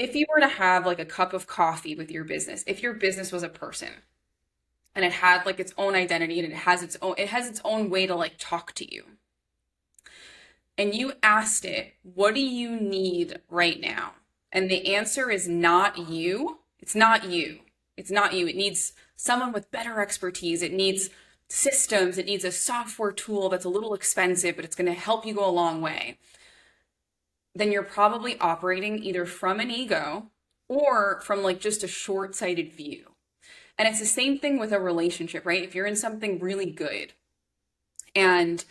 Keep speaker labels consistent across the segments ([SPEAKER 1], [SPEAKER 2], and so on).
[SPEAKER 1] if you were to have like a cup of coffee with your business, if your business was a person and it had like its own identity and it has its own way to like talk to you, and you asked it, what do you need right now? And the answer is not you. It's not you. It's not you. It needs someone with better expertise. It needs systems. It needs a software tool that's a little expensive, but it's going to help you go a long way. Then you're probably operating either from an ego or from like just a short-sighted view. And it's the same thing with a relationship, right? If you're in something really good and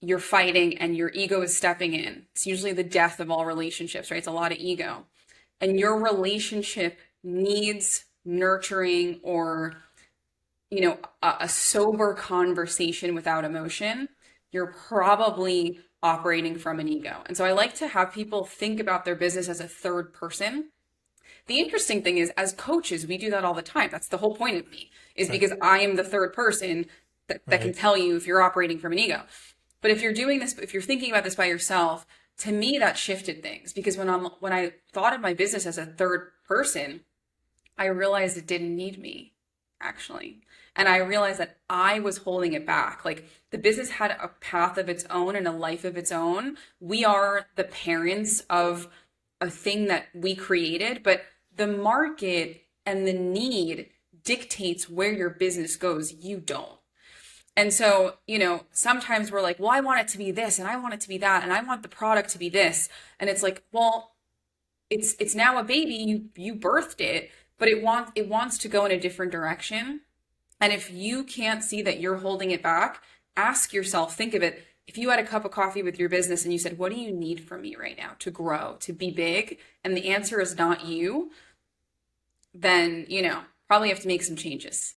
[SPEAKER 1] you're fighting and your ego is stepping in, it's usually the death of all relationships, right? It's a lot of ego. And your relationship needs nurturing or, a sober conversation without emotion, you're probably operating from an ego. And so I like to have people think about their business as a third person. The interesting thing is, as coaches, we do that all the time. That's the whole point of me, is
[SPEAKER 2] Right.
[SPEAKER 1] because I am the third person that can
[SPEAKER 2] Right.
[SPEAKER 1] tell you if you're operating from an ego. But if you're doing this, if you're thinking about this by yourself, to me that shifted things because when I thought of my business as a third person, I realized it didn't need me, actually. And I realized that I was holding it back. Like the business had a path of its own and a life of its own. We are the parents of a thing that we created, but the market and the need dictates where your business goes. You don't. And so, sometimes we're like, well, I want it to be this and I want it to be that and I want the product to be this. And it's like, well, it's now a baby, you birthed it, but it wants to go in a different direction. And if you can't see that you're holding it back, ask yourself, think of it. If you had a cup of coffee with your business and you said, what do you need from me right now to grow, to be big? And the answer is not you, then, probably have to make some changes.